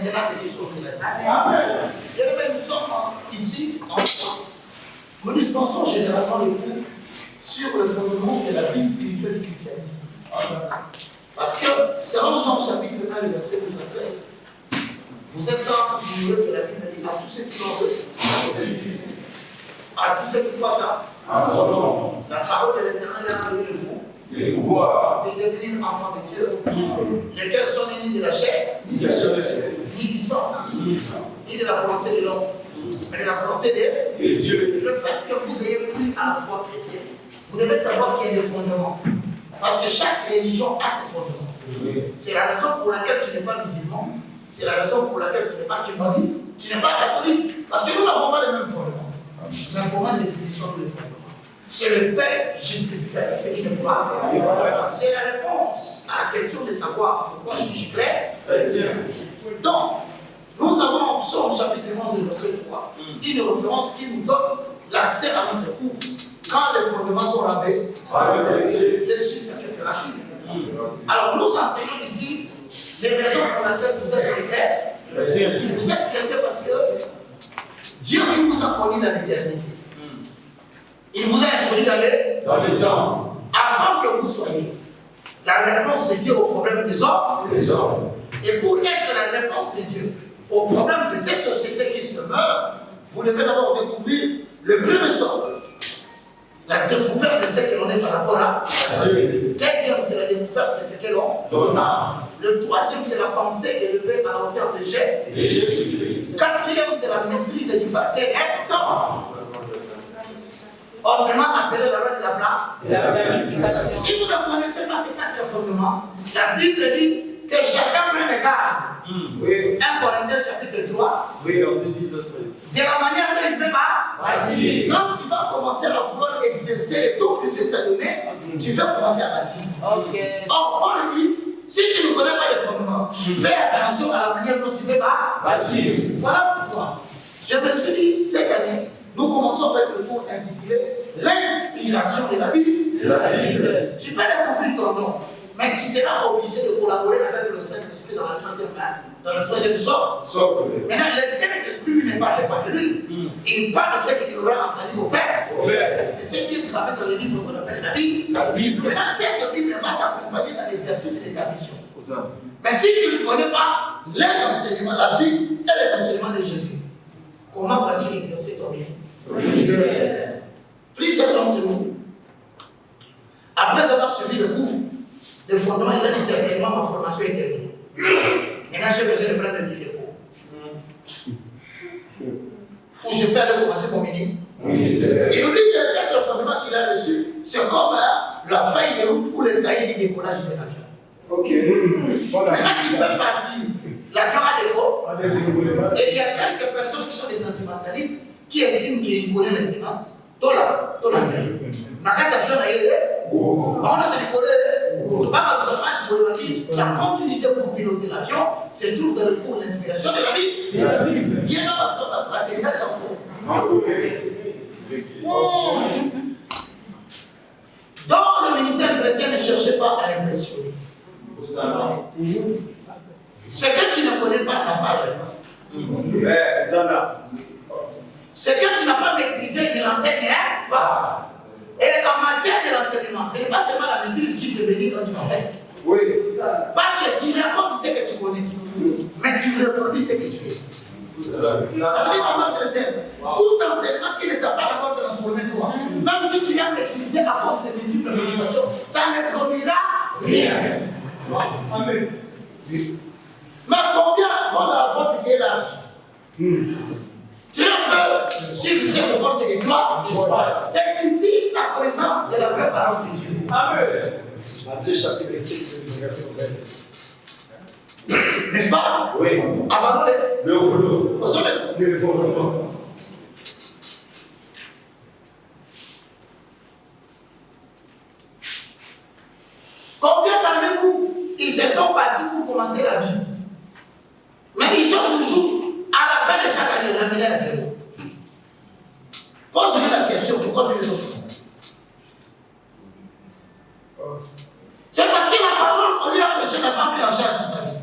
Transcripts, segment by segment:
maintenant c'est toujours Amen. Nous sommes ici en France. Nous dispensons généralement le cours sur le fondement de la vie spirituelle du christianisme. Parce que, selon Jean chapitre 1, le verset 12 à 13, vous êtes sans ignorer que la Bible dit à tous ceux qui l'ont à tous ceux qui croient en son nom. La parole de l'Éternel est arrivée de vous. De devenir enfants de Dieu, lesquels sont nés de la chair, ni du sang, ni de la volonté de l'homme, mais de la volonté de Dieu. Le fait que vous ayez cru à la foi chrétienne, vous devez savoir qu'il y a des fondements. Parce que chaque religion a ses fondements. C'est la raison pour laquelle tu n'es pas musulman, c'est la raison pour laquelle tu n'es pas chrétien, tu n'es pas catholique. Parce que nous n'avons pas les mêmes fondements. Mais comment définissons les fondements? C'est le fait justificatif qui ne pas. C'est la réponse à la question de savoir pourquoi suis-je clair. Donc, nous avons en Psaume chapitre 11, verset 3, une référence qui nous donne l'accès à notre cours. Quand les fondements sont lavés, le juste que fera-t-il? Alors, nous enseignons ici les raisons pour lesquelles vous êtes chrétiens. Vous êtes chrétiens parce que Dieu qui vous a connu dans l'éternité. Il vous a introduit dans le temps. Avant que vous soyez la réponse de Dieu au problème des hommes. Et pour être la réponse de Dieu au problème de cette société qui se meurt, vous devez d'abord découvrir le premier socle. La découverte de ce que l'on est par rapport à Dieu. Deuxième, c'est la découverte de ce que l'on a. Le troisième, c'est la pensée élevée à la hauteur de Jésus. Quatrième, c'est la maîtrise du facteur temps. Autrement appelé la loi de la planification. Si vous ne connaissez pas ces quatre fondements, la Bible dit que chacun prenne garde. 1 Corinthiens chapitre 3. Oui, verset 10 à 13. De la manière dont il fait bâtir. Quand tu vas commencer à vouloir exercer les dons que Dieu t'a donné, tu vas commencer à bâtir. Or, Paul dit, si tu ne connais pas les fondements, fais attention à la manière dont tu fais bâtir. Voilà pourquoi je me suis dit, cette année, nous commençons avec le cours intitulé l'inspiration de la Bible. Tu peux découvrir ton nom, mais tu seras obligé de collaborer avec le Saint-Esprit dans la troisième sorte. Maintenant, le Saint-Esprit ne parlait pas de lui. Il parle de ce qu'il aura entendu au Père. C'est ce qui est gravé dans le livre qu'on appelle la Bible. Maintenant, cette Bible va t'accompagner dans l'exercice de ta mission. Mais si tu ne connais pas les enseignements, la vie et les enseignements de Jésus, comment vas-tu exercer ton vie? Plusieurs d'entre vous, après avoir suivi le cours de fondement, il a dit certainement ma formation est terminée. Maintenant, j'ai besoin de prendre un petit dépôt. Ou je peux aller commencer mon mini. Il nous dit que les quatre fondements qu'il a reçus, c'est comme la feuille de route ou le cahier du décollage de l'avion. Maintenant qu'il fait partie, l'avion a décollé. Et il y a quelques personnes qui sont des sentimentalistes qui estiment qu'ils connaissent maintenant. Tola, la continuité pour piloter l'avion, c'est tout dans le cours de l'inspiration de la vie. Il y a un atterrissage en fond. Dans le ministère chrétien, ne cherchez pas à impressionner. Ce que tu ne connais pas, n'en parle pas. Ce que tu n'as pas maîtrisé, ne l'enseigne pas. Et en matière de l'enseignement, ce n'est pas seulement la maîtrise qui te bénit quand tu enseignes. Oui. Parce que tu racontes ce que tu connais, mais tu reproduis ce que tu fais. Ça veut dire en d'autres termes, tout enseignement qui ne t'a pas d'abord transformé toi, même si tu l'as maîtrisé à cause de multiples motivations, ça ne produira rien. Amen. Mais combien vont dans la porte qui est large? Dieu peut suivre cette porte de gloire. C'est ici la connaissance de la vraie parole de Dieu. Amen. Matthieu chapitre 6, verset 13. N'est-ce pas? Oui. Avant le fondement. Combien parmi vous, ils se sont battus pour commencer la vie? Mais ils sont toujours à la fin de chaque année ramenés à zéro. Pose-lui la question, pourquoi tu les autres? C'est parce que la parole qu'on lui a prêchée n'a pas pris en charge sa vie.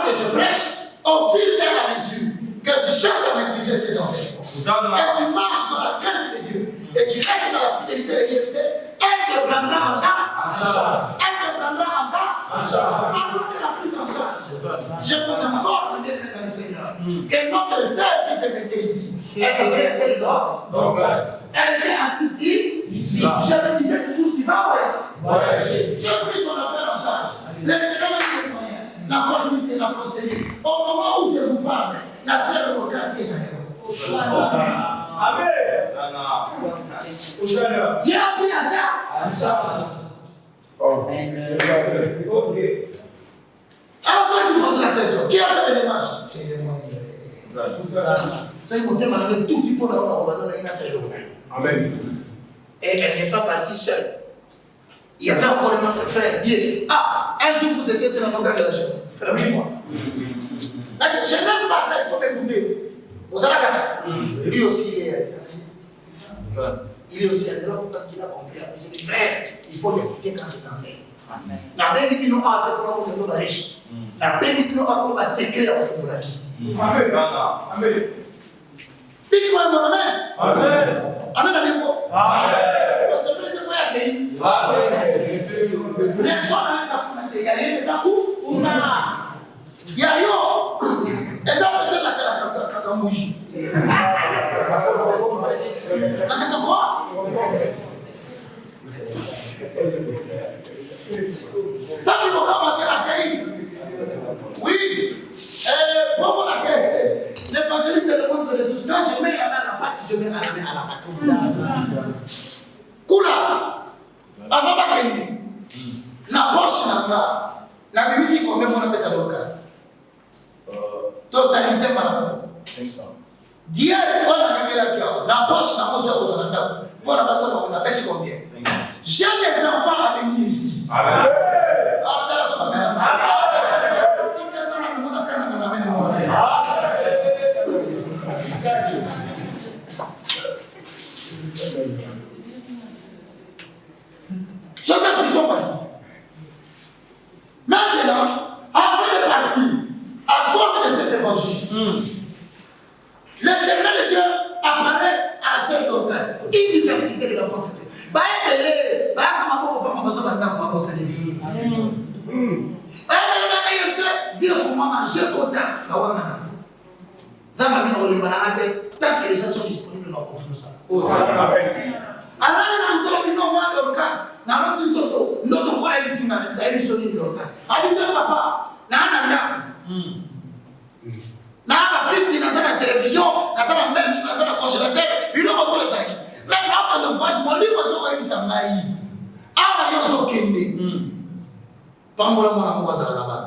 que je prêche, au fil et à mesure que tu cherches à maîtriser ces enseignements, et tu marches dans la crainte de Dieu, et tu restes dans la fidélité de l'IFC, elle te prendra en charge. Elle te prendra en charge. Parlons de la prise en charge. Je vous informe, bien dans le Seigneur, que notre sœur qui se mettait ici, elle s'appelait Célidor. Elle était assise ici. Je me disais toujours, tu vas ouais. J'ai pris son affaire en charge. Les moyens, la facilité, la procédure. Au moment où je vous parle, la sœur de vos casques est derrière. Amen. Dieu a pris en charge. Ok. Alors toi tu poses la question, qui a fait les démarches? C'est les moyens. C'est mon thème avec tout type de Amen. Et elle n'est pas partie seule. Il y avait encore un autre frère. Il dit, un jour vous étiez sur la longueur de la chaîne. Frère, moi. Là, je n'aime pas ça, il faut m'écouter. Vous avez la carte? Lui aussi, il est aussi un homme parce qu'il a compris. J'ai dit, frère, il faut m'écouter quand je t'enseigne. La Bible dit, nous avons été riches. La Bible dit, nous avons un secret au fond de la vie. Amen. Dites-moi mon amen. Amen. Amen, amigo. Amen. Vous savez de quoi il y a Amen. Les gens il y a des coups. Il y a yo. Et ça peut être la cambougie. La carte quoi? Ça peut nous commenter la caille. Oui. Pour mon accueil, l'évangéliste est le monde de tous. Quand je mets la main à la pâte, je mets la main à la pâte. Koula, avant Bakeni, la poche n'a pas. La musique, combien on appelle ça dans le cas? Totalité, madame. 500. Dieu, on a gagné la pierre. La poche n'a pas aux Ananda. Pour la passer, on appelle ça combien? J'ai des enfants à venir ici. Amen. Joseph, ils sont partis. Maintenant, avant de partir, à cause de cet évangile, l'éternel de Dieu apparaît à la sœur d'Orcas, université de la foi chrétienne. Tant que les gens sont disponibles, nous continuons ça. Alors, nous avons dit non, Dorcas, notre corps est ici, ça est missionné Dorcas. Habitez papa, na kiti na la télévision, na la même, na la congélateur, il a tout ça. Mais là, on voit, mon livre sur le Samaï. Ah, il y a un kende. Pas moi, on va ça là-bas.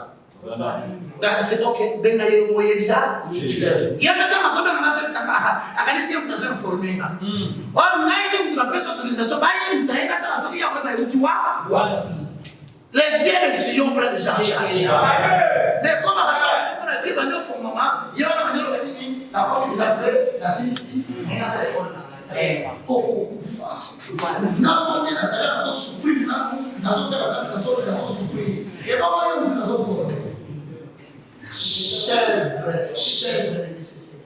C'est ok, ben là, il y a bizarre. Il y a maintenant un sommet dans la salle, à la deuxième personne formée. Or, on a une autorisation, il y a bizarre, il y a dans la salle, il y a tu vois. Les dieux de Sion près de Jean-Jacques. Mais comme à la salle, on a vu, on a fait un moment, il y a un moment, la porte est après, la ici, et là, c'est le beaucoup fort. Quand on est dans la salle, on souffre, on souffre. Et comment on est dans la chèvre de nécessité.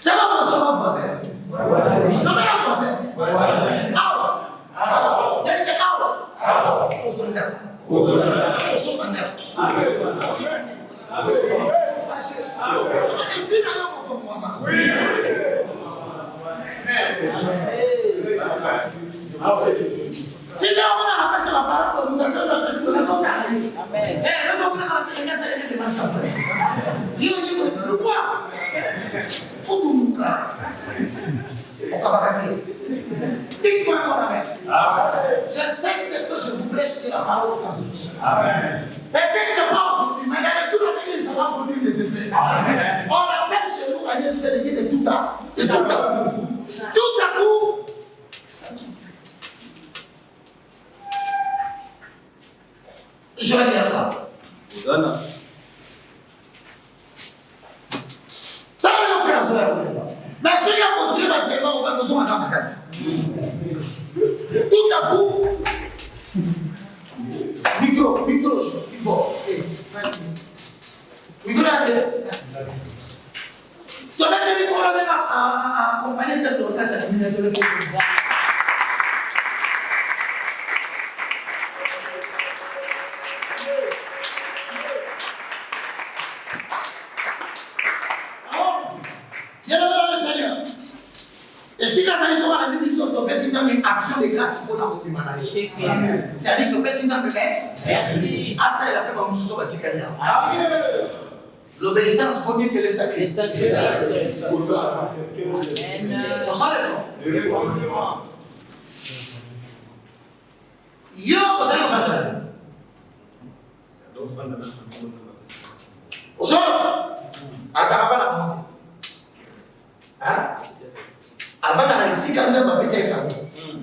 C'est la façon française. Non, mais la française. Ah, c'est ah. Au soldat. Au soldat. Si là on a passé la parole, nous avons fait ce que nous avons fait. Amen. Et le moment où on a passé la parole, c'est des marchands. Le quoi? Faut tout nous cas. On va batter. Dites-moi mon amen. Je sais ce que je vous prêche, c'est la parole de Amen. Peut-être que pas aujourd'hui, mais dans les jours à venir, ça va produire des effets. Amen. On appelle chez nous à Dieu, c'est de tout à coup. De tout à coup. Tout à coup. Je vais dire ça. Hosanna. Ça va nous faire ça. Mais si on continue à se faire, on va nous en faire. Tout à coup. Et si quand ils sont à la démission, ton petit temps une action de grâce pour la reprise. C'est-à-dire que ton petit temps de mettre. Merci. Ah, ça, il a fait ma moussou sur la ticania. L'obéissance vaut mieux que les sacrifices. On s'en les fonds. Yo, vous allez en faire. Aux autres, à ça va pas la monter. Hein? Avant d'aller ici, quand on va passer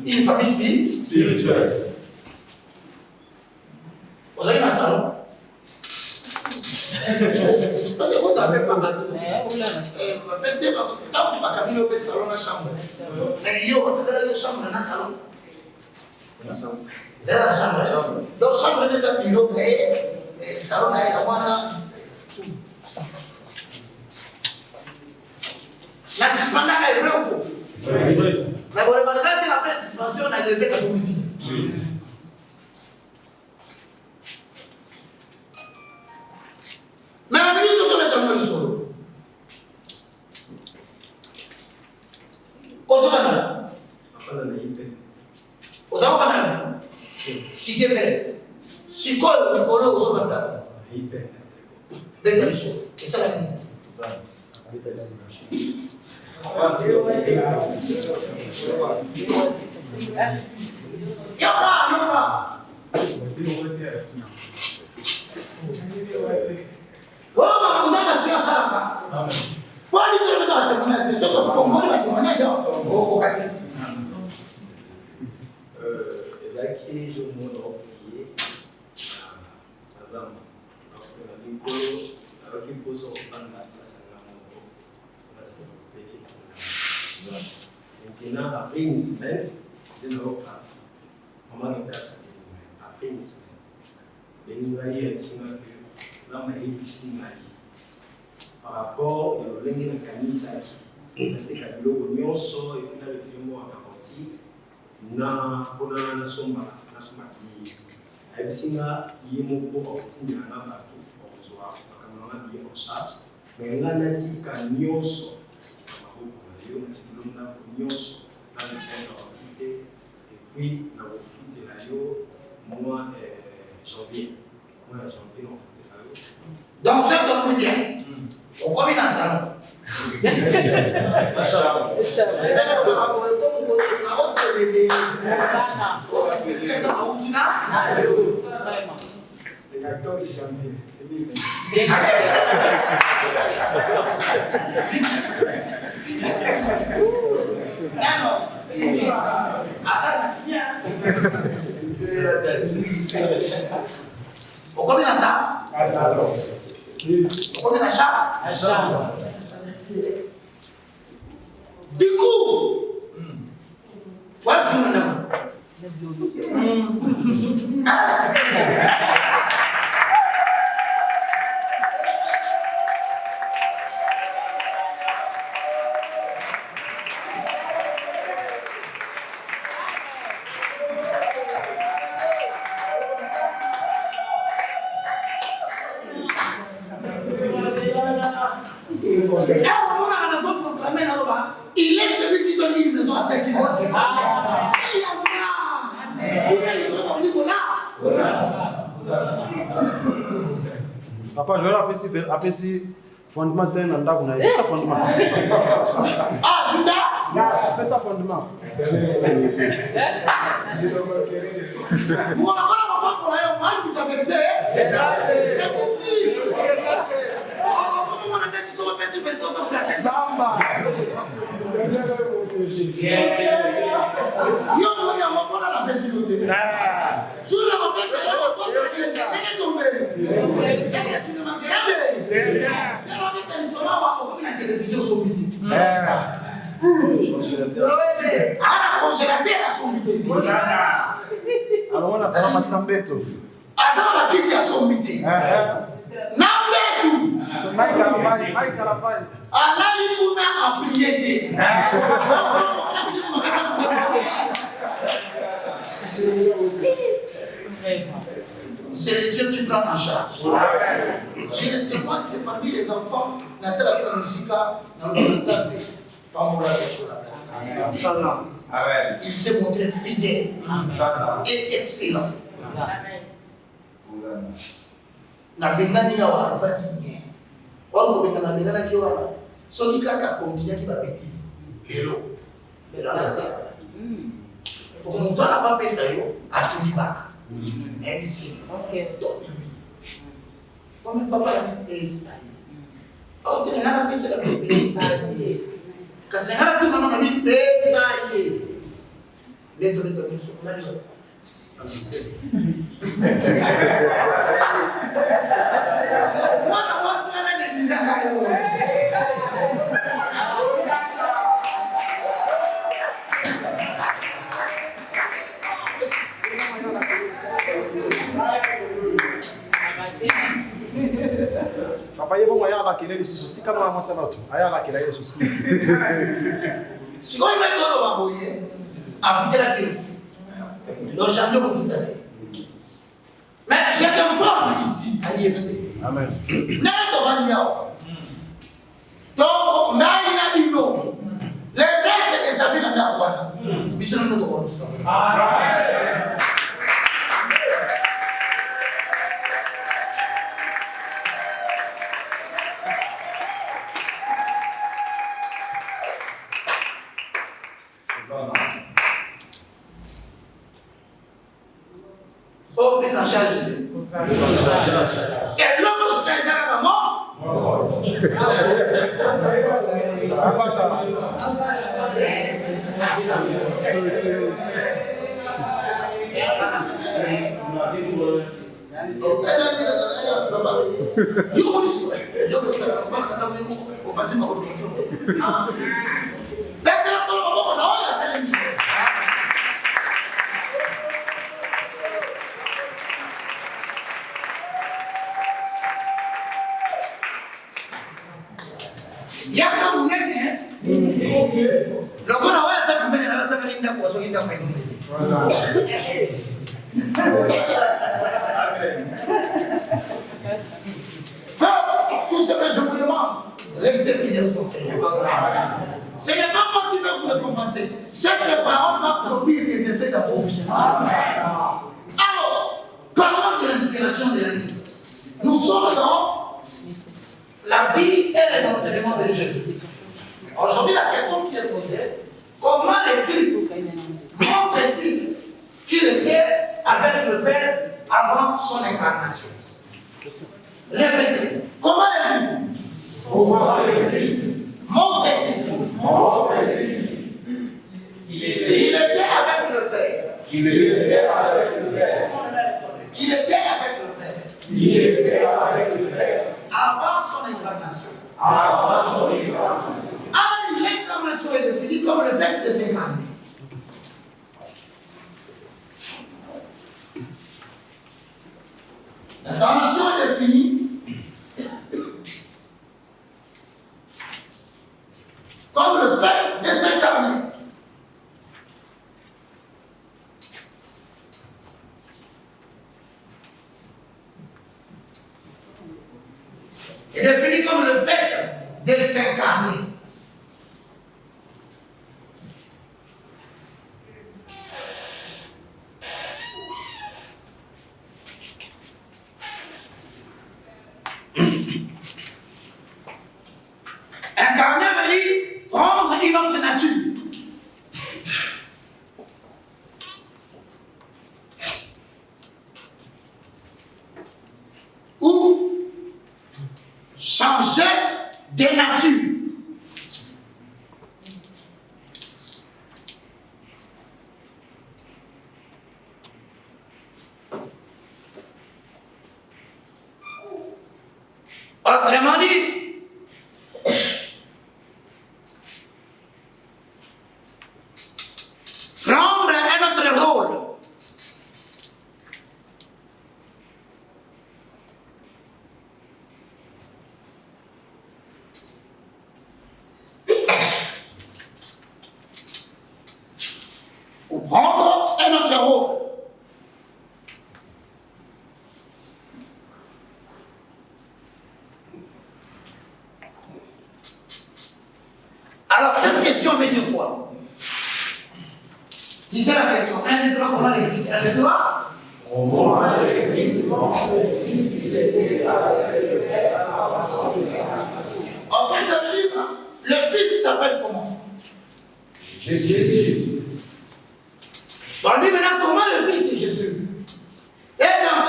une famille spirituelle. Vous avez un salon. Parce que vous savez pas mal. Quand tu vas caminer au salon, la chambre. Mais yo, on va faire la chambre dans la salon. C'est la chambre. Donc, chambre n'est pas bureau, mais salon est à moi. La suspension est vraie ou faux? Mais vous remarquez que la suspension a levé la musique. Mais la minute où tu mets ton nom solo, aux enfants, si tu es si tu es aux enfants, et ça la minute. Maintenant, après une semaine, de nos cas, maman est cassée. Après une semaine, les nouvelles sont que l'homme est piscine par rapport au lingue de canisa qui fait que l'eau sort et qu'on a le tirement à partir na bona na somba qui a piscine qui est mon pour obtenir un bateau pour jouer parce que maman est en charge mais là n'a dit qu'un nyonso nyonso na mitindo quantité et puis na foot de la yo mois janvier on foot de la yo donc ça donne bien on combien dans ça on combien dans ça on combien dans ça du coup ouais finalement il est celui qui donne une maison à ceux qui ne la font pas. Papa, je vais apprécier fondement d'un anda qu'on a dit ça fondement. Ah, Judas? Non, ça fondement. Vous on a pas pour la moi qui s'affecte. Alors on a ça va matrambeto. Azana bakiti ya sombite. Na mbetu. Alali kuna a prié. C'est le Dieu qui prend en charge. J'ai le témoin, c'est parmi les enfants. La musique, il s'est montré fidèle et excellent. La bengani ya wa avani. Or ko bengana bengana ki wala. So ki kaka continue ki ba bêtise. Hello. Pour mon temps la va pesa yo a tout li ba. MC. OK. Donc lui. Comme papa la pesa. Oh, tu n'as pas pesa la pesa. Parce que n'as tout non na pesa ye. Leto so na li. Papa, il y a un qui est sous si comment on s'en va tout. Il y a un qui est sous. Si on met dans le baboye, Afrique la vie. Donc jamais vous faites. Mais j'ai un frère ici à l'IFC. Amen. Donc, Naïnabino, les restes des affaires dans la Rwanda, ils sont dans notre histoire. Oh, prise en charge. Et l'homme qui les a mort. Tout ce que je vous demande, restez fidèles au Seigneur. Ce n'est pas moi qui vais vous le compenser. Cette parole va produire des effets dans vos vies. Alors, parlons de l'inspiration de la vie. Nous sommes dans la vie et les enseignements de Jésus. Aujourd'hui, la question qui est posée, comment le Christ montre-t-il qu'il était avec le Père avant son incarnation? Répétez. Comment le Christ montre-t-il qu'il était avec le Père? Il était avec le Père. Avant son incarnation. Alors, l'incarnation est définie comme le fait de s'incarner. L'incarnation est définie comme le fait de s'incarner. Est défini comme le fait de s'incarner. Incarner veut dire prendre une autre nature. Ou changer de nature. Autrement dit, prendre un autre rôle. Un des trois, comment l'Église? Un des trois? Comment l'Église montre-t-il une fidélité avec le Père avant son déclaration? En fait, ça veut dire, le Fils s'appelle comment? Jésus. On dit maintenant comment le Fils est Jésus. Et donc,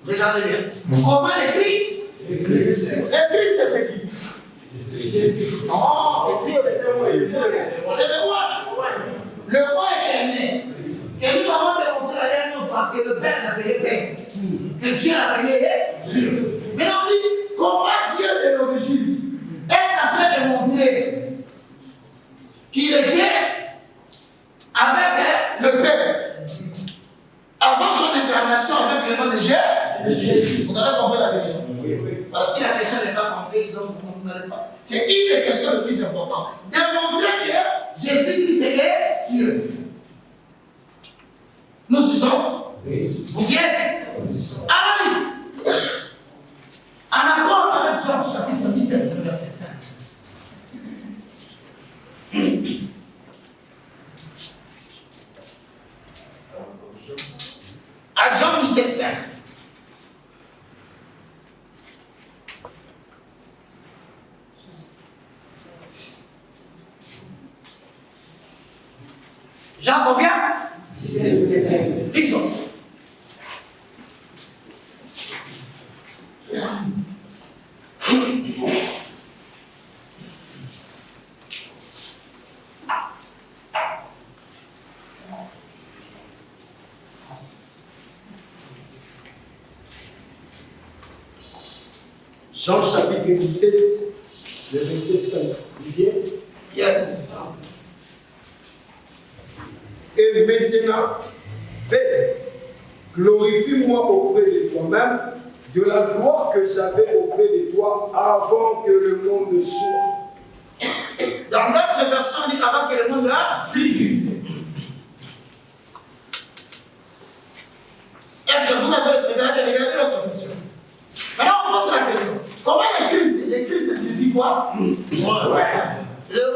regardez bien. Comment l'Église? L'Église. L'Église, c'est qui? Non, c'est Dieu. C'est le roi. Le roi est né. Et nous avons démontré la dernière fois que le Père n'a payé Père. Que Dieu a payé Dieu. Mais on dit comment Dieu de l'origine est en train de montrer qu'il était avec le Père. Avant son incarnation avec le nom de Jésus. Vous avez compris la question? Parce que si la question n'est pas comprise, donc vous n'allez pas. C'est une des questions les plus importantes. Démontrer que Jésus-Christ est Dieu. Nous y sommes. Vous y êtes. Alors, en accord avec Jean chapitre 17, verset 5. À Jean 17, 5. Jean combien? 17, 5. Lisons. Jean chapitre 17, le verset 5. Vous y êtes? Yes. Et maintenant, Père, glorifie-moi auprès de toi-même de la gloire que j'avais auprès de toi avant que le monde soit. Dans notre version, on dit avant que le monde a vécu. Est-ce que vous avez regardé notre version? Maintenant, on pose la question. Comment le Christ signifie quoi? Le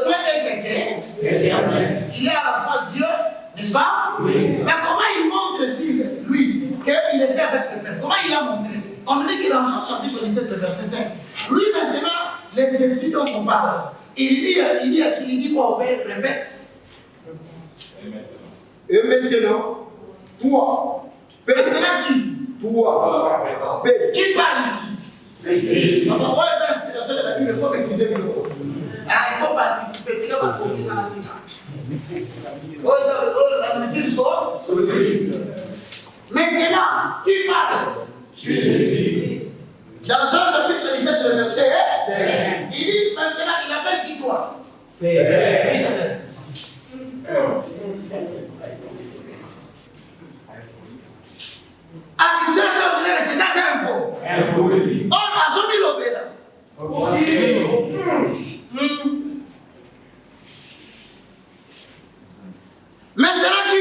point est quelqu'un. Il est à la fois Dieu, n'est-ce pas? Oui. Mais comment il montre-t-il, lui, qu'il était avec le Père? Comment il a montré? On dit que dans Jean chapitre 17, verset 5, lui maintenant, le Jésus dont on parle, il dit quoi au Père? Répète. Et maintenant, toi, Père, Maintenant qui? toi, Père, Qui parle ici? On va voir l'inspiration de la Bible, il faut maîtriser le mot. Il faut participer. Tu vas trouver ça à la Bible sort. Maintenant, qui parle? Jésus. Dans Jean chapitre 17, le verset 5, il dit maintenant, il appelle qui toi? Père. Ah, Dieu c'est un peu. Oh, la zone l'obé là. Maintenant qui?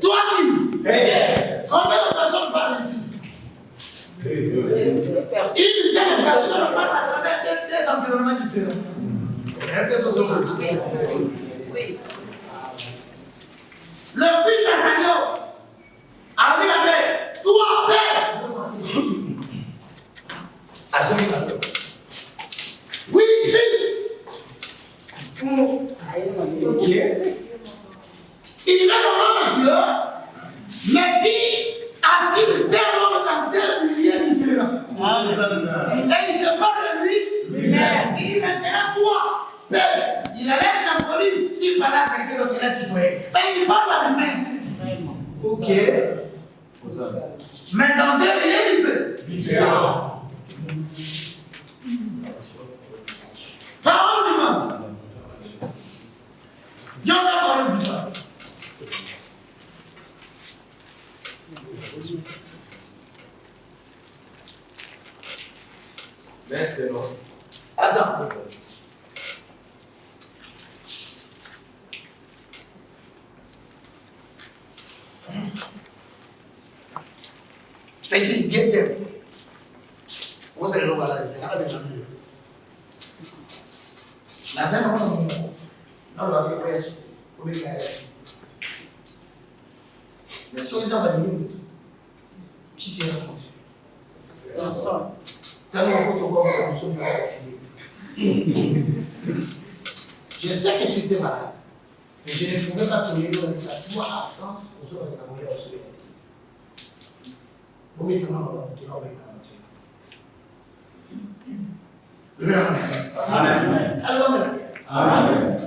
Toi qui? Combien de personnes parlent ici? Une seule personne parle à travers des environnements différents. Le fils de Seigneur a mis la paix. Toi, Père. Oui, fils. Ok. Il met le nom de Dieu, mais qui assume tel homme dans tel milieu différent. Et il se parle de lui. Il dit maintenant, toi, Père, il a l'air d'impoli s'il parle à quelqu'un d'autre, il est citoyen. Mais il parle à lui-même. Ok. Mais dans deux milieux différents. Parole vivante. Dieu a parole vivante. Maintenant. Attends. Petit, guette. Vous allez le voir là. La scène, on va voir. Mais si on dit à la limite, qui s'est rencontré? Ensemble. Tellement que tu vois la personne qui a fini. Je sais que tu étais malade, mais je ne pouvais pas te lever dans ta absence pour ceux qui ont envoyé au soleil. Vous mettez maintenant dans votre nom, Amen. Amen. Amen.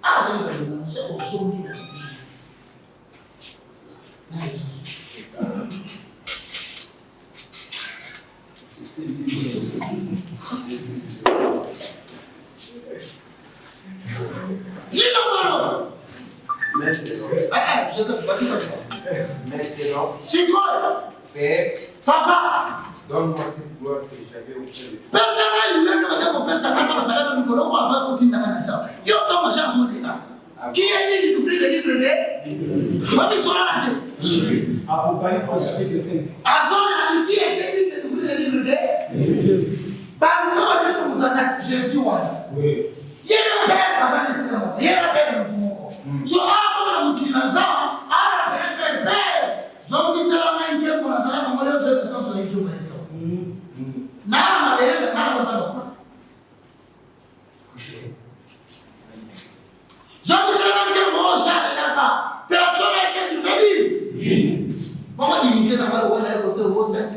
Ah, c'est aujourd'hui. Lis la parole. Joseph, vas-y ça. Maintenant, C'est toi. Père, Papa. donne-moi cette gloire que j'avais auprès de toi. Personnellement, même le personnel, on va continuer à ça. Il y a autant de chance au dégât. Qui est dit d'ouvrir le livre de Famille sur la tête. Apocalypse chapitre 5. Azon, qui est dit d'ouvrir le livre de Jésus. Oui. Il y a un père avant de se rendre. Il y a un père dans tout le monde. Sur un peu de l'argent, à la père. Zombi c'est la main qui est pour la salle, on va y aller dans le livre de Nana, ma belle, nana, ma femme. Zombi c'est la main qui est pour la salle, d'accord. Personne n'a été tu veux dire. Comment dignité n'a pas le droit d'aller côté au sein.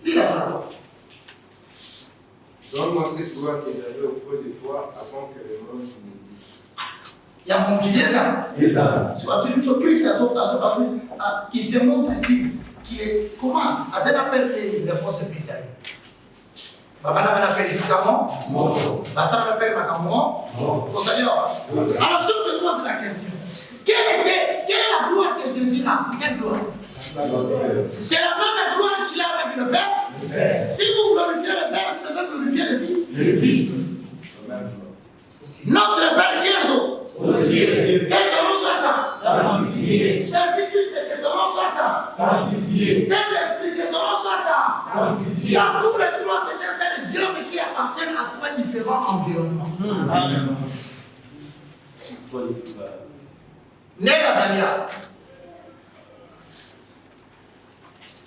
Lis la parole. Donne-moi cette gloire que j'avais auprès de toi avant que le monde n'existe. Il y a mon Dieu, ça. Il se montre qu'il est comment? À cet appel, les réponses spéciales. Alors, si on te pose la question, quelle est la gloire que Jésus a? C'est quelle gloire? C'est la même gloire qu'il a avec le Père. Si vous glorifiez le Père, vous devez glorifier le Fils. Notre Père qui est que ton nom soit ça. Sanctifié. Jésus-Christ, que ton nom soit ça. Sanctifié. Saint-Esprit, que ton nom soit ça. Sanctifié. Dans tous les trois, c'est un seul Dieu, mais qui appartiennent à trois différents environnements. Amen. Né Nazaria.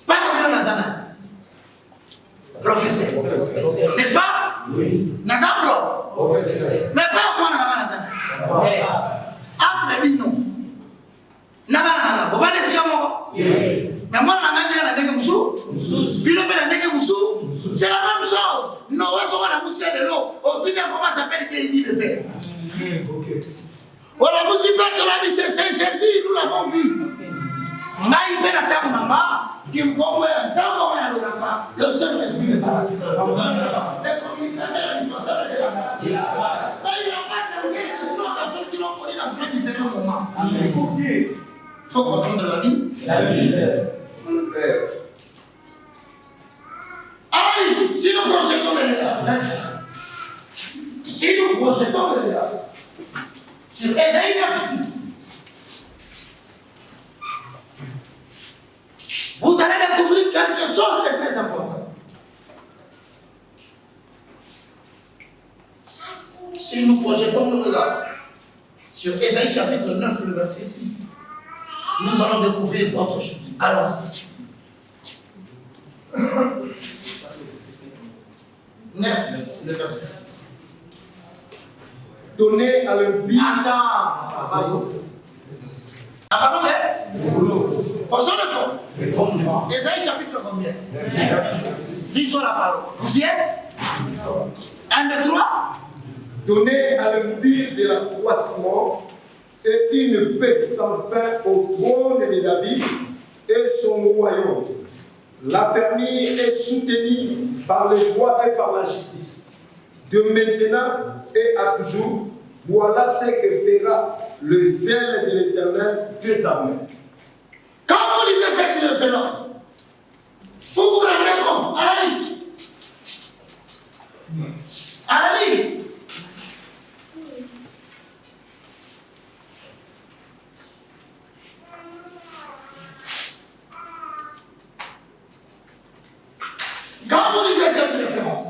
Pas la Nazana. Professeur. N'est-ce pas? Oui. Nazabro. Professeur. Mais pas moi, Nazana. Après, non. Nazana. Vous allez dire moi. Mais moi, Nazana, c'est la même chose. Noé sera la poussière de l'eau. Au-dessus de comment s'appelle Déini le Père. Voilà, vous savez que la vie c'est Jésus, nous l'avons vu. Le Saint-Esprit est là. Les communicateurs indispensables de la grâce. Ça, il n'a pas changé, c'est une personne qui l'ont connu dans très différents moments. Il faut comprendre la vie. La vie. Allez, si nous projetons le regard, sur Ésaïe 9:6, vous allez découvrir quelque chose de très important. Si nous projetons le regard sur Ésaïe chapitre 9, le verset 6, nous allons découvrir autre chose. Allons-y. 9, le verset 6. Donner à l'impie. Attends. Portion de fond. Ésaïe chapitre combien? Lisons la parole. Vous y êtes? 1, 2, 3. Donner à l'impie de l'accroissement et une paix sans fin au trône de David et son royaume. L'affermir est soutenu par les droits et par la justice. De maintenant et à toujours, voilà ce que fera le zèle de l'Éternel des armées. Quand vous lisez cette référence, vous vous rendez compte, allez. Quand vous lisez cette référence,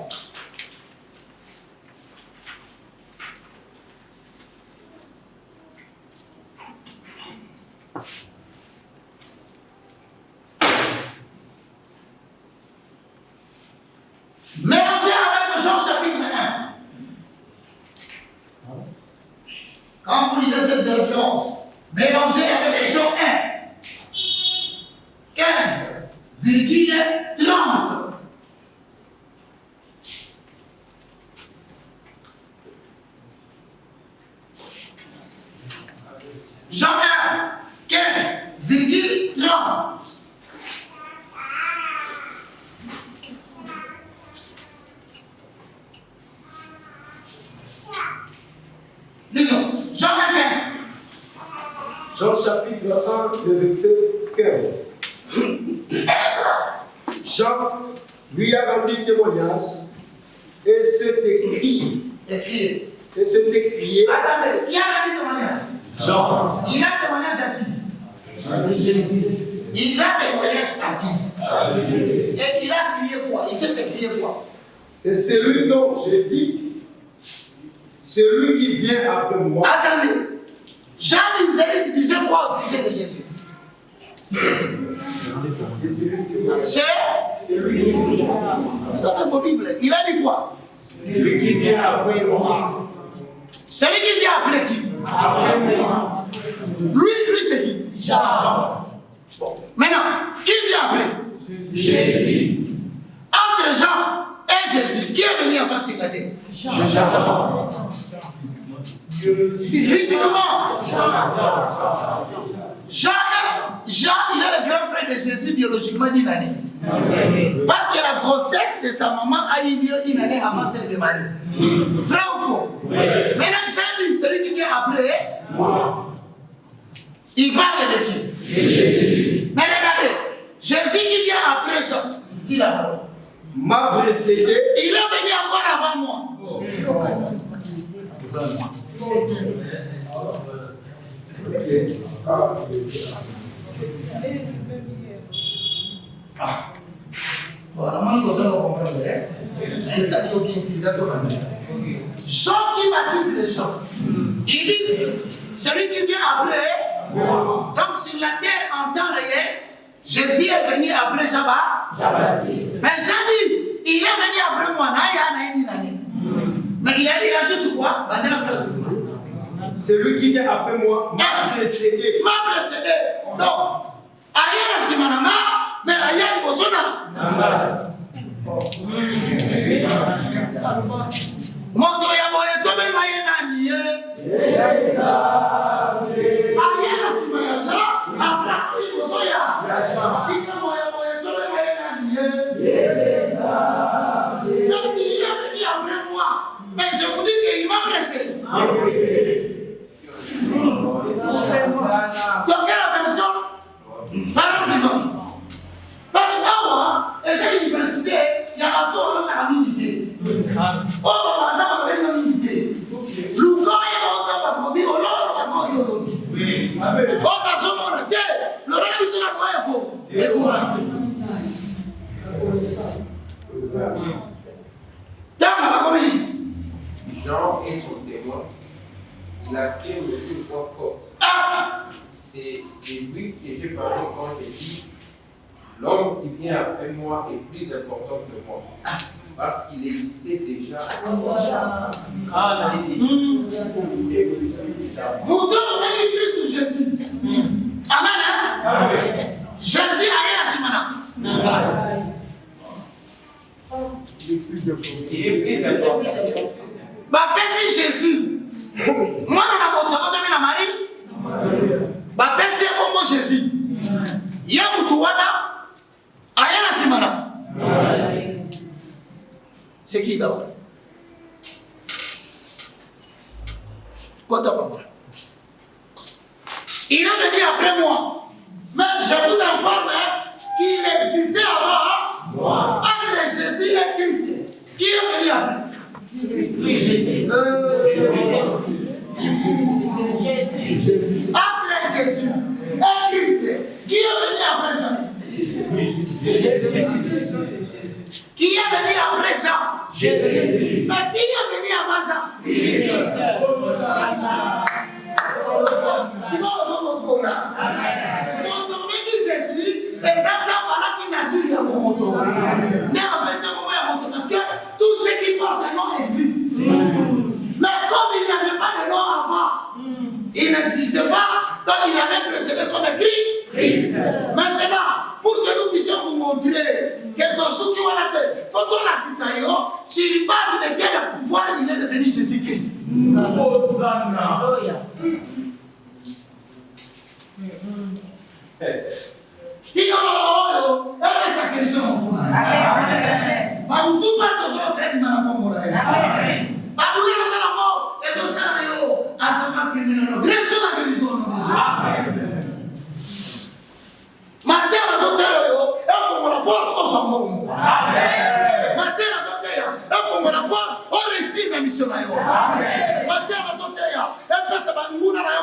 Mélangez avec Jean chapitre 1. Quand vous lisez cette référence, mélangez avec Jean 1, 15,30. Jean 1, 15,30. Lisons. Jean 1, 15. Jean chapitre 1, le verset 15. Jean lui a rendu témoignage et s'est écrit. Écriez. Et s'est écrié. Attendez, qui a rendu témoignage? Jean. Il a témoignage à qui? Il a témoignage à qui? Et il a crié quoi? Il s'est écrié quoi? C'est celui dont j'ai dit, celui qui vient après moi. Attendez, Jean disait quoi au sujet de Jésus? C'est lui. Ça fait vos Bibles. Il a dit quoi? Celui qui vient après moi. Celui qui vient après qui? Après moi. Lui c'est qui? Jean. Bon. Maintenant, qui vient après? Jésus. Entre Jean et Jésus, qui est venu avant sur la terre? Jean. Physiquement. Jean, il est le grand frère de Jésus biologiquement d'une année. Parce que la grossesse de sa maman a eu lieu une année avant celle de Marie. Vrai ou faux? Maintenant, Jean dit, celui qui vient après, il parle de qui? De Jésus. Mais regardez, Jésus qui vient après Jean, il a parlé. M'a précédé. Il est venu encore avant moi. Bon, normalement, quand on comprend, mais ça dit bien utiliser tout le monde. Jean qui baptise les gens, il dit, celui qui vient après, donc sur la terre en temps réel, Jésus est venu après Jean-Baptiste. Mais Jean dit, il est venu après moi, mais il ajoute quoi? Celui qui vient après moi m'a précédé. M'a précédé. Donc, ailleurs Simanama, mais ailleurs Bosona. Moto ya boye tobe mayena niye. Ailleurs Simanama, après Bosoya. Ika moya boye tobe mayena niye. Donc il est venu après moi. Mais je vous dis qu'il m'a précédé. Dans quelle version? Parole vivante. Parce que moi, et cette université, il y a pas tout le monde à l'unité. Oh, maman, ça va venir à l'unité. L'ouka, il va entendre ma copie, on l'a encore eu l'autre. Oh, dans ce monde, le même is not for. Jean est son témoin. Il affirme de toute voix forte. C'est de lui que j'ai parlé quand j'ai dit l'homme qui vient après moi est plus important que moi. Parce qu'il existait déjà. Mouton, on a dit Christ Jésus. Amen. Jésus a rien à Simona. Bapesi Jésus. Moi, on a monté la Marie. Bapesi comme Jésus. Il y a Moutouana. Rien à Simona. C'est qui d'abord? Il est venu après moi. Mais je vous informe qu'il existait avant entre Jésus et Christ. Qui est venu après? Entre Jésus et Christ. Qui est venu après Jean? Qui est venu après Jean? Jésus. Mais qui est venu avant Jean? Christ. n'existait pas, donc il avait précédé comme écrit Christ. Maintenant, pour que nous puissions vous montrer que dans ce qui va la tête, faut qu'on la dise sur base de quel pouvoir il est devenu Jésus-Christ. Hosanna.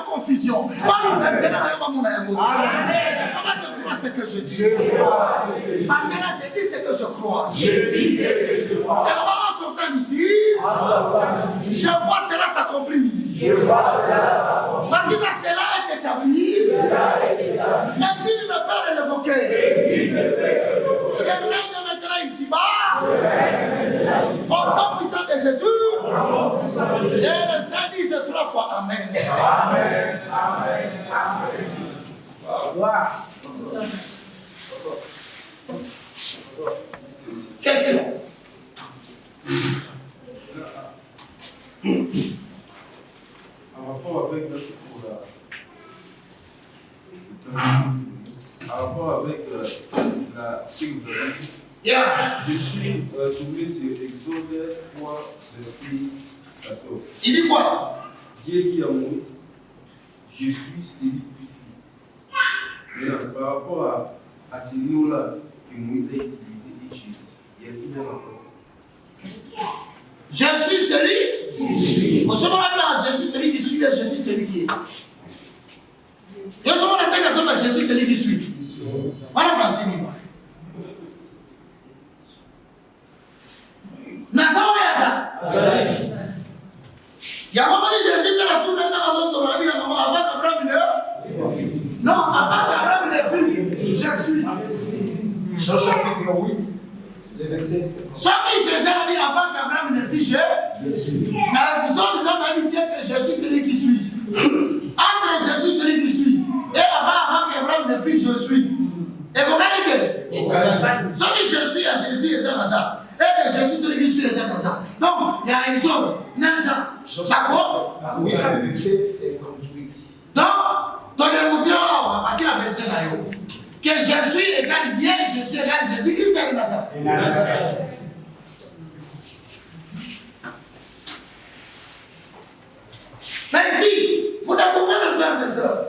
Confusion. Ce que je dis. Maintenant, je dis ce que je crois. Et en sortant d'ici, je vois cela s'accomplir. Malgré cela est établi. Mais nul ne peut l'évoquer. Je règne maintenant ici-bas. Au nom puissant de Jésus. Et le Saint dise 3 fois Amen. Amen. Amen. Amen. Question. En rapport avec ce cours-là, en rapport avec ce que vous avez dit, je suis tombé sur Exode 3, verset 14. Il dit quoi? Dieu dit à Moïse, je suis celui qui suis. Maintenant, par rapport à ces mots-là que Moïse a utilisés et Jésus, il a dit bien encore. Je suis celui qui suis. Au second moment, Jésus celui qui suit et Jésus celui qui est. Et au second moment, Jésus celui qui suit. Voilà Francine. Nazao Yaza. Il y a un moment où Jésus fait la tour maintenant sur la vie avant qu'Abraham ne. Non, avant qu'Abraham ne fût. Je suis. Jean chapitre 8, le verset 50. Celui Jésus a dit avant qu'Abraham ne fût, je suis. La vision des hommes ici est que je suis celui qui suis. Entre Jésus celui qui suis. Et avant qu'Abraham ne fût, je suis. Et vous regardez. Celui je suis à Jésus et ça. Et que Jésus celui qui suis et ça. Donc, il y a une zone. D'accord? Oui, le verset 58. Donc, ton démontré à partir de la verset là, que je suis égal bien, je suis égal Jésus-Christ est dans ça. Mais si vous découvrez le frère et sœurs,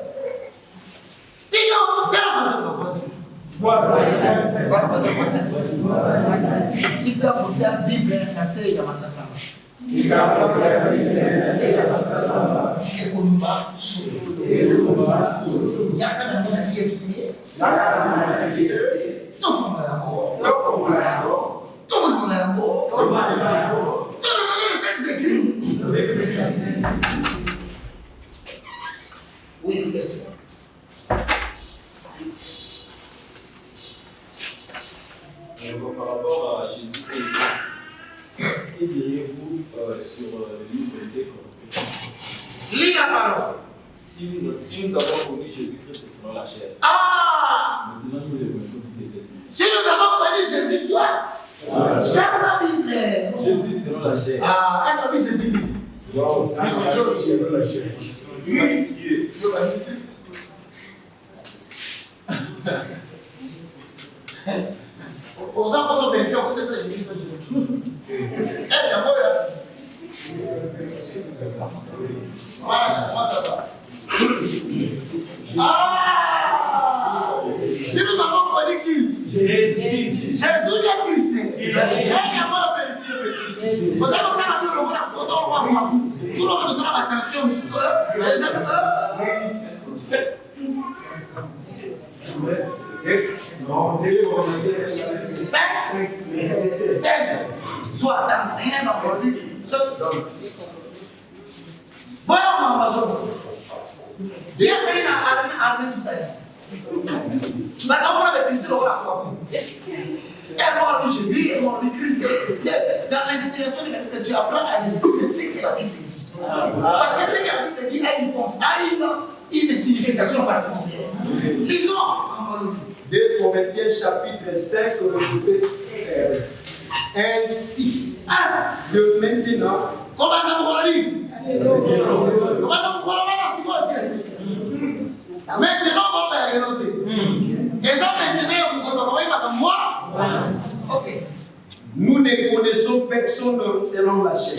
dis-nous, quelle façon de passer? Tu peux apporter la Bible et casser dans ma sassama. Ekolumba solo. Yaka na na IFC. Tofuma yango. Toma yango. Toma les écrits. Oui, une question. Par rapport à Jésus-Christ, et diriez-vous sur le livre des Corinthiens? Lis la parole. Si nous avons connu Jésus-Christ selon la chair, nous devons nous les versions qui décèdent. Si nous avons connu Jésus, toi, chaque Bible. Jésus selon la chair. Ah, est-ce que Jésus-Christ? Non, Jésus selon la chair. Jésus-Christ. Aux apôtres de Dieu, c'est Jésus. Si nous avons connu qui? Jésus de Christ. Vous avez entendu le mot tout le monde sera attention, monsieur. Soit attends, il n'est pas produit. Bien fait une armée d'Israël. Mais on avait pris le rôle à quoi? Et mort de Jésus, et mort de Christ. Dans l'inspiration de tu apprends à respecter ce que la Bible dit. Parce que ce que la Bible dit est une signification particulière. Lisons. 2 Corinthiens chapitre 5, le verset 16. Ainsi, de maintenant, nous ne connaissons personne selon la chair.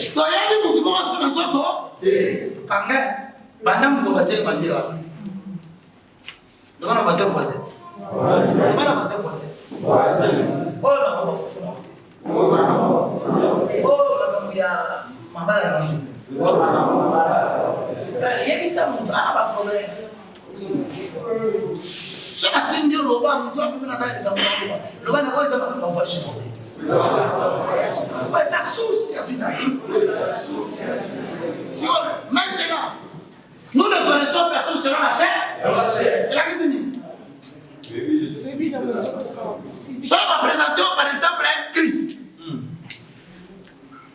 Maintenant, nous ne connaissons personne selon la chair. Et la question dit, ça va présenter par exemple Christ.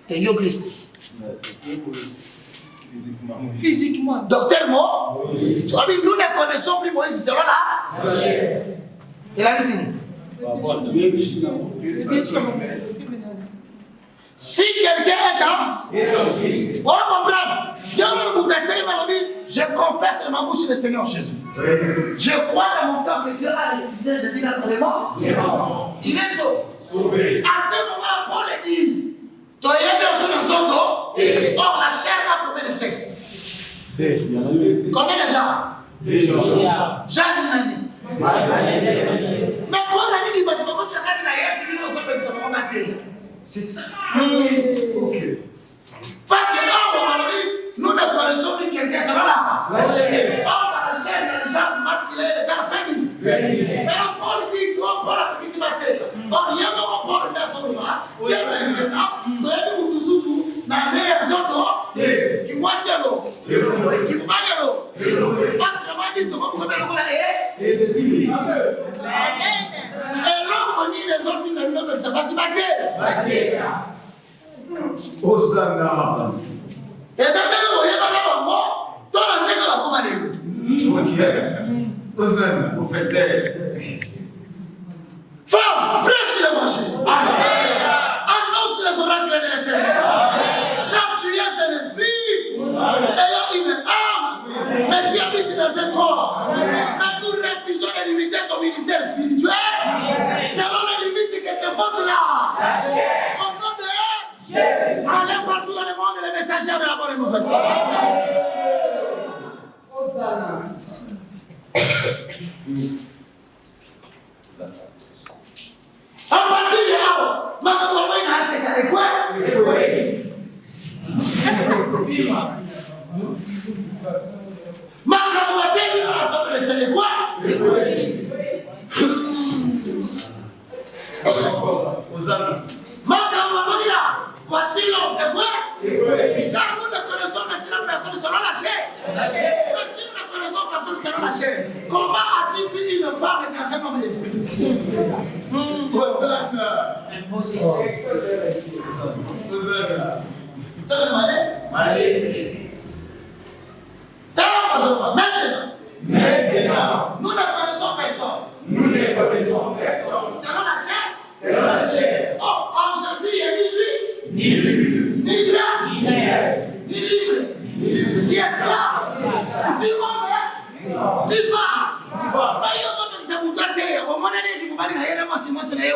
Et yo Christ. Physiquement. Docteur Mo, nous ne connaissons plus Moïse selon la chair. Et la question dit, si quelqu'un est en, on va comprendre. Je confesse de ma bouche le Seigneur Jésus. Je crois dans mon cœur que Dieu a ressuscité Jésus d'entre les morts. Il est sauvé. À ce moment-là, Paul dit, tu as bien sur les autres. Or, la chair a combien de sexes? Combien de gens? Jean Nani. Mais Paul a dit, c'est ça. Parce que là, nous ne connaissons plus quelqu'un selon la chair. Or, dans la chair, il y a des gens masculins et des gens féminins. Mais là, Paul dit, Paul a pris ce matin. Or, il y a un Paul dans son droit. Dieu maintenant, tu as vu toujours dans les autres qui voient c'est l'eau, qui vous parlent de l'eau. Autrement dit, tu vas vous remettre l'eau. Et l'eau connaît les autres qui ne le savent pas si matin. Hosanna. Et ça ne veut pas moi. Toi, la nègre va commander. Hosanna. Femme, prêche l'évangile. Annonce les oracles de l'éternel. Car tu es un esprit, ayant une âme, mais qui habite dans un corps. Mais nous refusons de limiter ton ministère spirituel selon les limites que te pose là. Au nom de Jésus, allez partout dans le monde, les messagers de la bonne nouvelle. À partir de là, maintenant, on va y aller quoi? Voici l'homme de quoi? Car nous ne connaissons maintenant personne selon la chair. Mais si nous ne connaissons personne selon la chair, comment a-t-il fait une femme dans un homme d'esprit? Maintenant, nous ne connaissons personne. Selon la chair. Oh, en Jésus, il est ni juif, ni grec, ni libre, ni esclave, ni homme, ni femme. Mais il y a un qui s'est bouté, au moment où il y a un qui s'est bouté,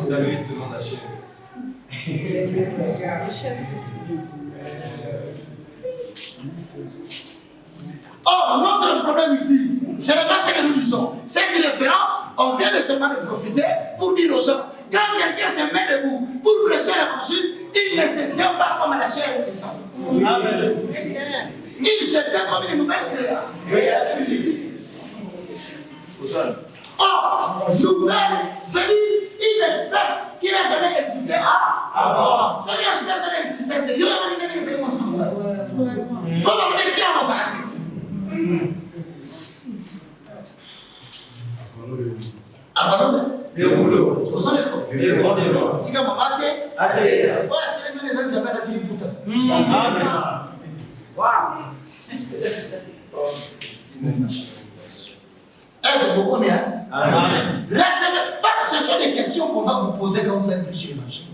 Selon la chair. Oh, notre problème ici, ce n'est pas ce que nous disons. Cette référence, on vient de seulement de profiter pour dire aux gens, quand quelqu'un se met debout pour prêcher l'évangile, il ne se tient pas comme la chair et le sang. Il se tient comme une nouvelle créature. Or, nouvelle venue une espèce qui n'a jamais existé avant. C'est une espèce qui existait. Il y a une espèce qui existait. Comment on est tiré dans sa Avant, ce sont les faux. Tika mamate. Ouais, très bien les gens Sili Pouta. Est-ce beaucoup bien? Recevez. Parce que ce sont des questions qu'on va vous poser quand vous allez prêcher l'évangile.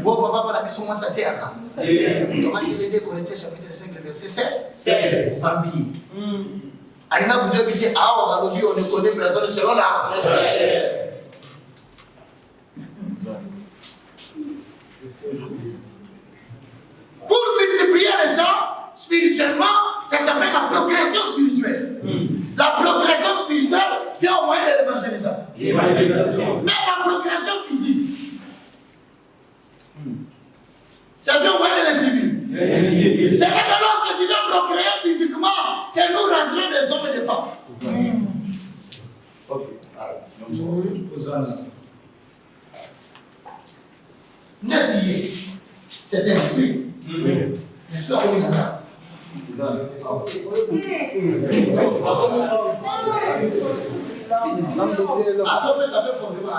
Bon, papa, pour la mission, moi, ça t'est à quand? Comment il est Corinthiens chapitre 5, le verset 16? Bambi. Alina Boudjou, ici, on ne connaît personne selon la. Pour multiplier les gens spirituellement, ça s'appelle la progression spirituelle. La progression spirituelle vient au moyen de l'évangélisation. Mais la progression physique, ça vient au moyen de l'individu. C'est que lorsque tu viens procréer physiquement que nous rentrons des hommes et des femmes. Nettier, c'est un esprit. L'esprit a commis là. Ah, ça peut fondement.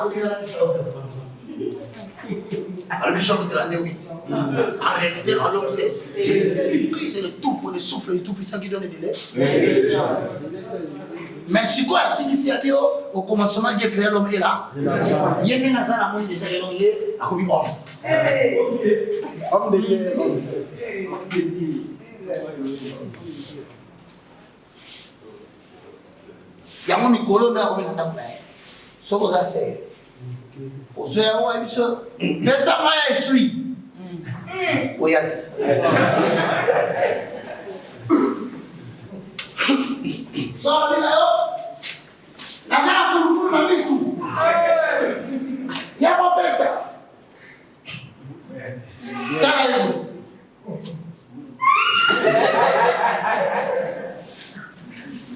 Alors, le chapitre 38. En réalité, en l'homme, c'est le tout pour le souffle, le tout puissant qui donne du lait. Mais si quoi, si ici, au commencement, Dieu créé l'homme est là. Il y a des nazars à moi déjà, il est à commis homme. Homme de Dieu. Il y a un micro là, on est dans le ce que ça c'est. Au soir, on est sûr. Mais ça va être suivi. Oui, à dire. Ça va là. La salle foule la maison. Il y a pas personne.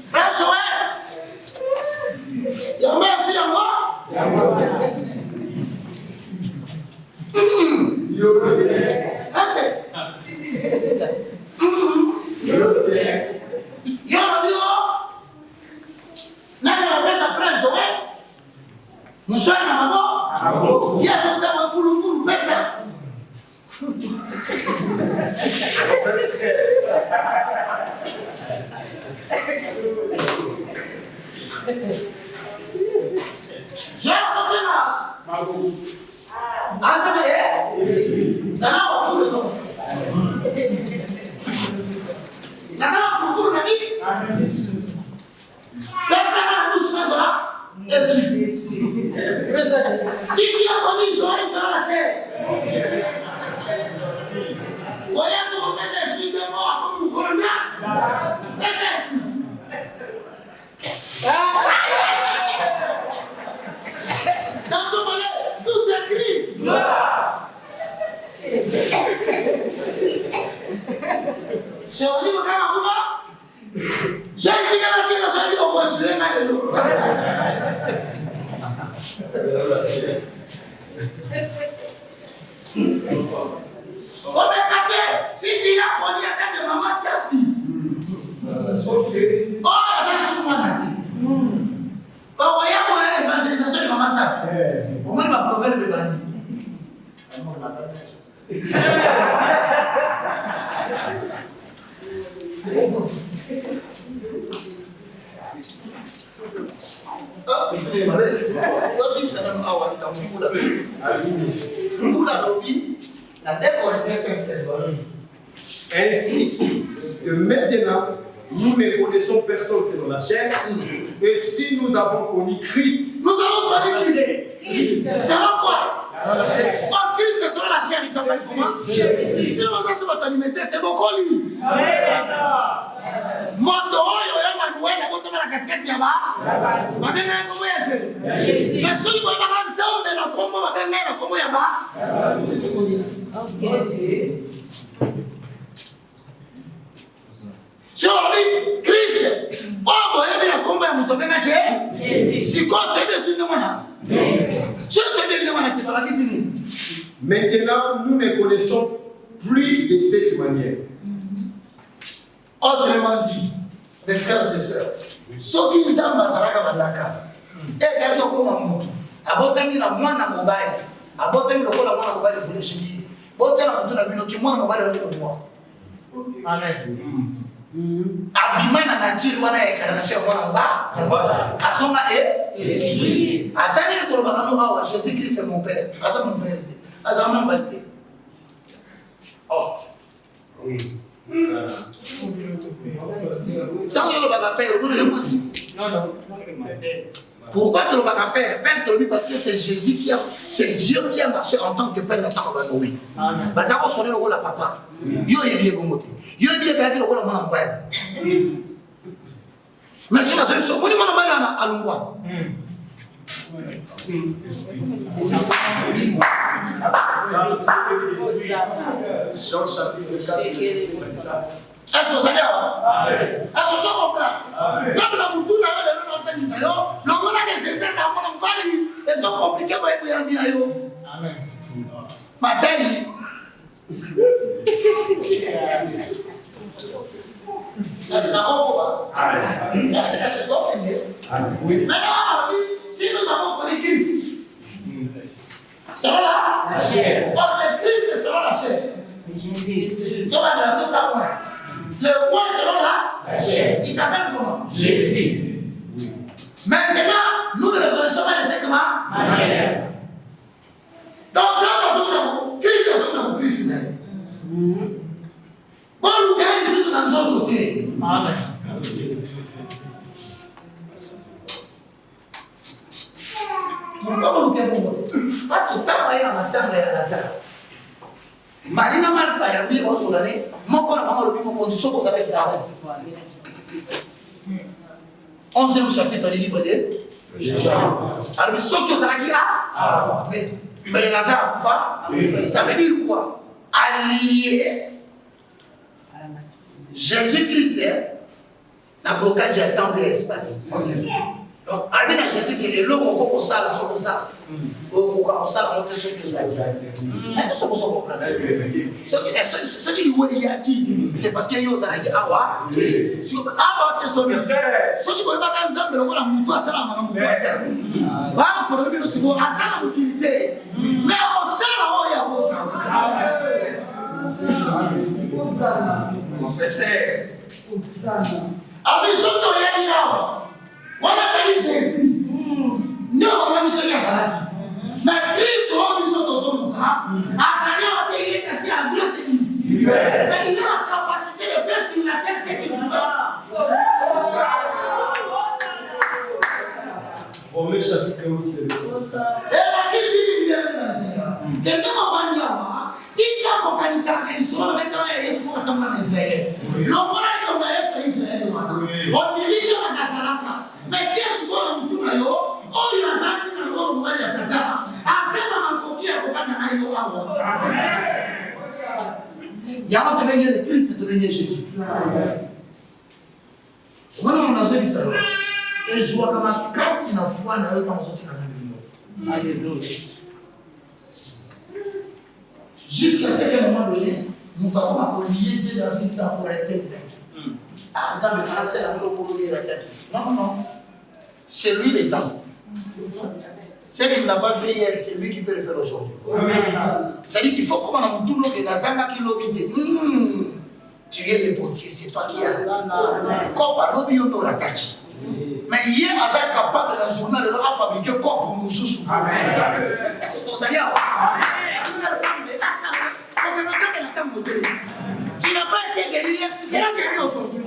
Frère Joël, il y a merci à moi. Assez. Il y a le bureau. Là, il y a un frère Joël. Nous sommes à maman. Il y a tout ça, un foulou, personne. J'ai entendu là. Ah, ça va y ça n'a pas pour les hommes. La salle pour la vie. Personne n'a la bouche là. Si tu as connu Joël, ça va la chair. Voyez ce qu'on fait, je suis de mort comme nous connaissons. Mais c'est dans ton malheur, tout s'écrit. C'est au niveau de la j'ai dit que j'ai dit qu'on va se lever dans l'eau. Si tu l'as connu à tête de maman, sa fille. Oh, la dame sur moi, Nati. Oh, voyez l'évangélisation de maman, sa fille. Au moins, il va proverbe de bandit. Ainsi, de maintenant, nous ne connaissons personne selon la chair. Et si nous avons connu Christ, nous avons connu Christ. Selon quoi? Oh, Christ, c'est selon la chair, il s'appelle comment? Jésus. Il va sur votre animité, t'es bon colis. Moto, yo, Manuel, la moto, la katikati ya ba. Mabenga ya komo ya Jésus. Mais ceux qui vont pas ça, on met la komo, mabenga ya komo ya ba. C'est ce qu'on dit. Ok. Si on dit Christ, oh, bon, il y a combien de moto, mabenga Jésus. Si quand tu es bien sur nous, si tu es bien sur nous, tu vas la visiter. Maintenant, nous ne connaissons plus de cette manière. Autrement dit, mes frères et sœurs, ceux qui nous ont et quand on comme un mouton, abotami la moine à mobile, abotami le col à moine à mobile, vous les dis, Bon, tiens, on a vu qui moi, on va le dire moi. Amen. Abimana nature wana incarnation wana ba. Asonga et attendez que le barano a Jésus-Christ c'est mon père. Asa mon père. Asa mon père. Oh. Tant que le baba père, vous ne le possible. Non. Pourquoi c'est le baba père? Père parce que c'est Jésus qui a, c'est Dieu qui a marché en tant que père dans ta Noé. Parce qu'on sonne le rôle à papa. Yo est bien bon côté. Yo est bien quelqu'un le rôle à mon père. Mais si ma solution, vous dites mon père à l'ungwa. Jean chapitre 4. Est-ce que vous savez? Est-ce que vous comprenez? Comme la moutou là, le nom de Isaïe, l'homme là que Jésus a mon pari, ils sont compliqués pour y aller. Amen. Matin. Est-ce que vous comprenez? Maintenant, si nous avons connu Christ, selon la chair. Or, le Christ est selon la chair. Tu vas dire tout ça point. Le point selon la chair. Il s'appelle comment? Jésus. Maintenant, nous ne le connaissons pas de cette manière. Donc, tu vas passer au Christ, au Christ même. Bon, nous gagnons ici sur notre côté. Amen. Pourquoi vous nous gagnons? Parce que tant qu'il y a un temps de Lazare. Marina Marc va y aller au soleil. Mon corps a le même condition que vous avez dit. 11e chapitre du livre de Jean. Alors, ce que ça veut dire, mais Lazare a fait, ça veut dire quoi? Allier Jésus-Christ n'a blocage à temps et espace. Donc, avec Jésus qui est là, on va ça, on ça. On ça, on fait ce que ça. Mais tout ce qu'on comprend. Ce qui est qui, c'est parce qu'il y a un salarié à voir. Sur Abba, c'est son ministère. Ce qui ne veut pas qu'un zèbre, on a un mouton à ça, on a un mouton à ça. Il faut le dire aussi, on a ça la mobilité. Mais on sait là où il y a un ça. On fait ça. Ah, mais surtout, il y a un on a dit Jésus. Nous, on a mis ce qu'il y a. Mais Christ, on a mis ce dans son cas. À sa vie, il est assis à droite. Mais il a la capacité de faire sur la terre ce qu'il veut. Romains chapitre 11. Et la question est bien dans le Seigneur. Quelqu'un va venir voir. Il y a un organisme qui est sur le maintenant et il est sur le temps d'Israël. L'homme a dit Israël. On dit qu'il y a un Salaka. Mais tiens, souvent, on dit que il y a un homme qui a tata. Asema makoki ya kufanya nayo hapo. Yao tumenye de Kristo tumenye Jésus. Wana mnazoi sana. Ejua kama kasi na foi na yote mzosi na zambi. Alléluia. Jusqu'à ce qu'à un moment donné, nous avons lié Dieu dans une temporalité. Ah, dans le français, on peut dire la tête. Non. C'est lui le temps. Ce qu'il n'a pas fait hier, c'est lui qui peut le faire aujourd'hui. C'est-à-dire qu'il faut comme on tout le monde Nazanga qui l'obité. Tu es le potier, c'est toi qui as. Comme à l'objet de la tâche. Mais hier, on est capable de la journée de leur fabriquer comme pour nous sous. C'est ton allié. Tu n'as pas été guéri hier, tu seras guéri aujourd'hui. Tu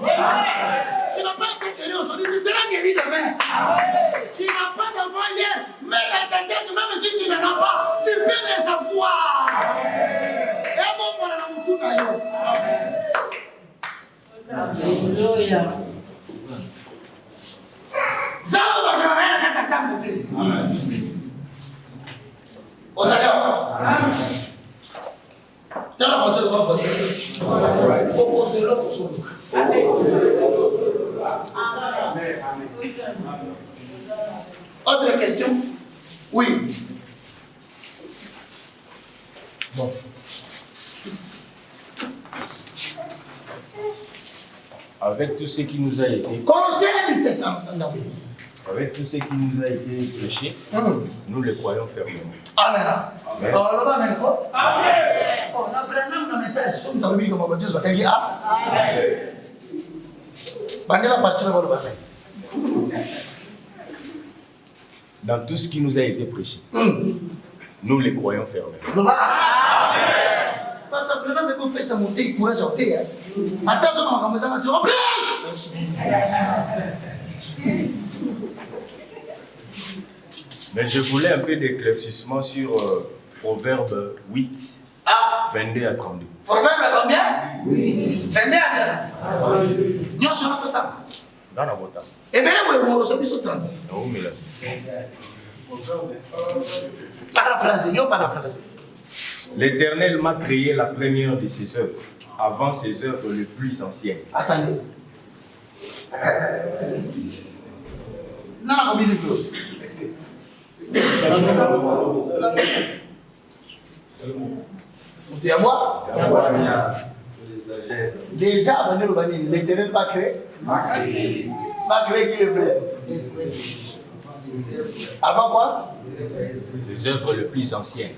n'as pas été guéri aujourd'hui, tu seras guéri demain. Tu n'as pas d'enfant hier, mais dans ta tête, même si tu n'en as pas, tu peux les avoir. Et bon, on a tout d'ailleurs. Alléluia. Ça va rien à ta beauté. Au Seigneur. Dans la pensée de votre il faut poser le pour son Autre question? Oui. Bon. Avec tout ce qui nous a été. Avec tout ce qui nous a été prêché, nous le croyons fermement. Amen. Amen. tu as vu comment Dieu soit dit Amen. Bandela partir dans le Amen. Dans tout ce qui nous a été prêché, nous les croyons fermés. Mais je voulais un peu d'éclaircissement sur Proverbe 8, 22 à 32. Proverbe à combien? 22 à 32. Nous sommes en total. Dans la bota. Et bien là, nous sommes sur 30. Paraphrasé, yo paraphrasé. L'Éternel m'a créé la première de ses œuvres, avant ses œuvres les plus anciennes. Attendez. Non, non, combien de choses? Tu es à moi? Déjà, l'Éternel m'a créé. M'a créé qui le présente. Avant quoi? Ses œuvres les plus anciennes.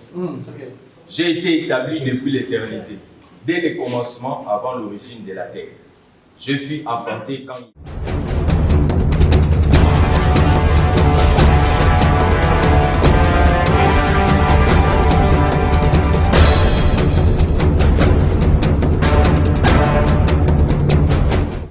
J'ai été établi depuis l'éternité, dès le commencement, avant l'origine de la terre. Je fus enfanté quand...